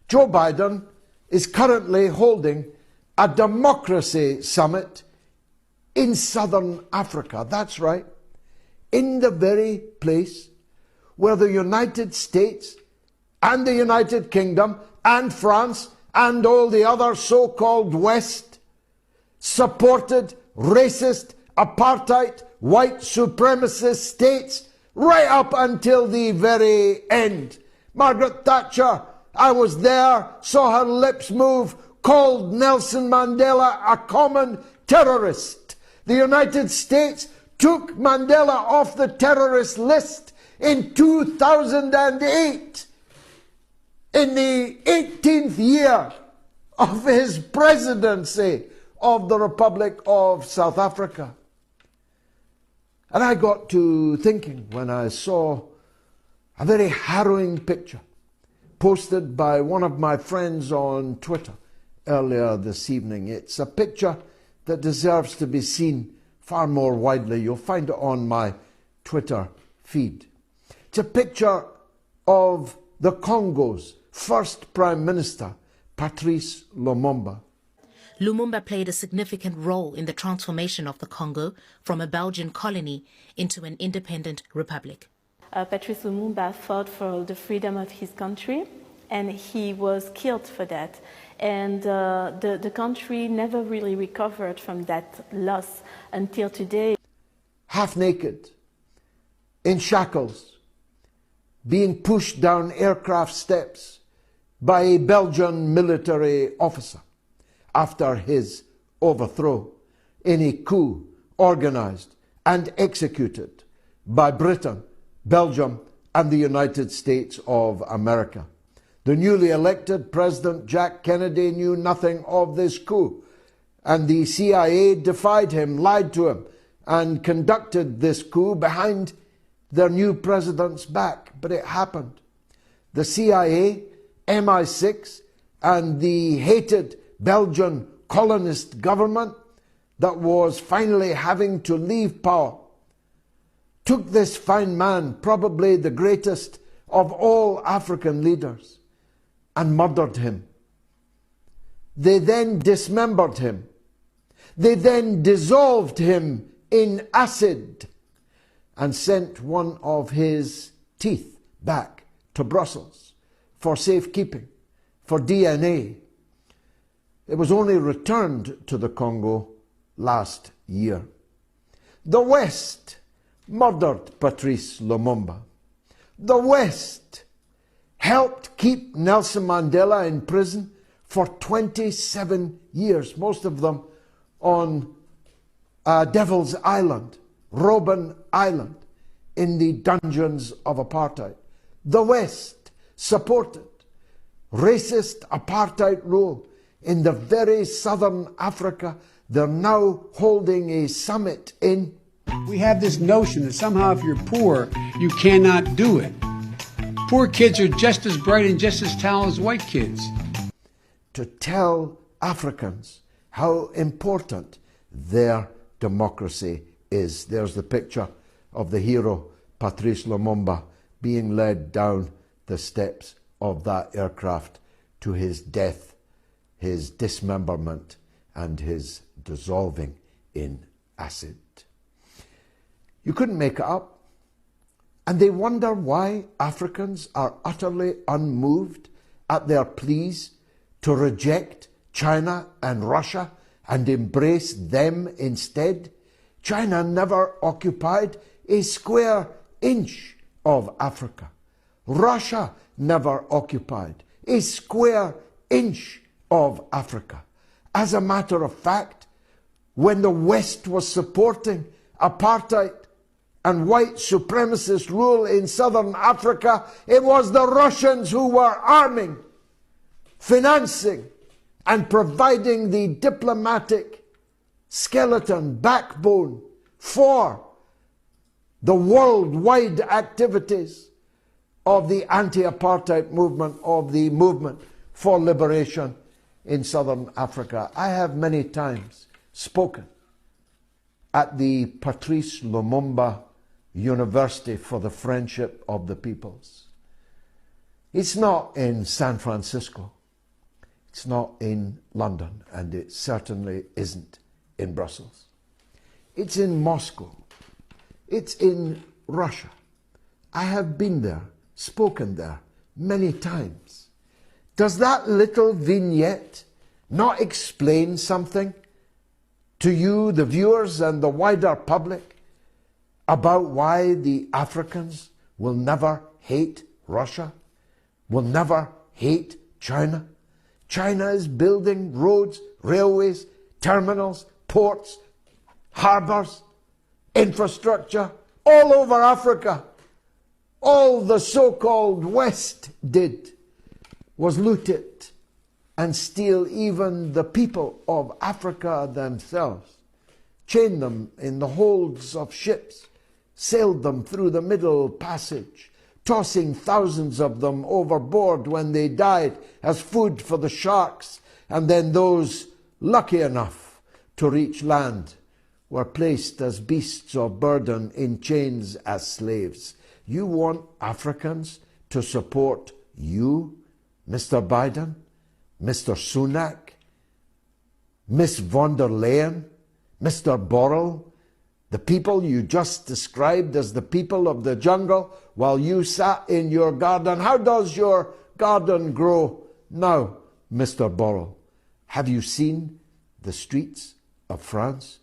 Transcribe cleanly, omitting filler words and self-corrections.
Joe Biden is currently holding a democracy summit in southern Africa. That's right, in the very place where the United States and the United Kingdom and France and all the other so-called West supported racist, apartheid, white supremacist states right up until the very end. Margaret Thatcher, I was there, saw her lips move, called Nelson Mandela a common terrorist. The United States took Mandela off the terrorist list in 2008, in the 18th year of his presidency of the Republic of South Africa. And I got to thinking when I saw a very harrowing picture posted by one of my friends on Twitter earlier this evening. It's a picture that deserves to be seen far more widely. You'll find it on my Twitter feed. It's a picture of the Congo's first Prime Minister, Patrice Lumumba. Lumumba played a significant role in the transformation of the Congo from a Belgian colony into an independent republic. Patrice Lumumba fought for the freedom of his country, and he was killed for that. And the country never really recovered from that loss until today. Half naked, in shackles, being pushed down aircraft steps by a Belgian military officer after his overthrow in a coup organized and executed by Britain, Belgium, and the United States of America. The newly elected President Jack Kennedy knew nothing of this coup, and the CIA defied him, lied to him, and conducted this coup behind their new president's back. But it happened. The CIA, MI6, and the hated Belgian colonist government that was finally having to leave power took this fine man, probably the greatest of all African leaders, and murdered him. They then dismembered him. They then dissolved him in acid and sent one of his teeth back to Brussels for safekeeping, for DNA. It was only returned to the Congo last year. The West murdered Patrice Lumumba. The West helped keep Nelson Mandela in prison for 27 years, most of them on Devil's Island, Robben Island, in the dungeons of apartheid. The West supported racist apartheid rule in the very southern Africa they're now holding a summit in. We have this notion that somehow if you're poor, you cannot do it. Poor kids are just as bright and just as talented as white kids. To tell Africans how important their democracy is. There's the picture of the hero Patrice Lumumba being led down the steps of that aircraft to his death, his dismemberment, and his dissolving in acid. You couldn't make it up. And they wonder why Africans are utterly unmoved at their pleas to reject China and Russia and embrace them instead. China never occupied a square inch of Africa. Russia never occupied a square inch of Africa. As a matter of fact, when the West was supporting apartheid and white supremacist rule in southern Africa, it was the Russians who were arming, financing, and providing the diplomatic skeleton, backbone for the worldwide activities of the anti-apartheid movement, of the movement for liberation in southern Africa. I have many times spoken at the Patrice Lumumba University for the Friendship of the Peoples. It's not in San Francisco. It's not in London, and it certainly isn't in Brussels. It's in Moscow. It's in Russia. I have been there, spoken there many times. Does that little vignette not explain something to you, the viewers, and the wider public about why the Africans will never hate Russia, will never hate China? China is building roads, railways, terminals, ports, harbors, infrastructure all over Africa. All the so-called West did was loot it and steal even the people of Africa themselves, chain them in the holds of ships, sailed them through the Middle Passage, tossing thousands of them overboard when they died as food for the sharks, and then those lucky enough to reach land were placed as beasts of burden in chains as slaves. You want Africans to support you, Mr. Biden, Mr. Sunak, Miss von der Leyen, Mr. Borrell, the people you just described as the people of the jungle while you sat in your garden. How does your garden grow now, Mr. Borrell? Have you seen the streets of France?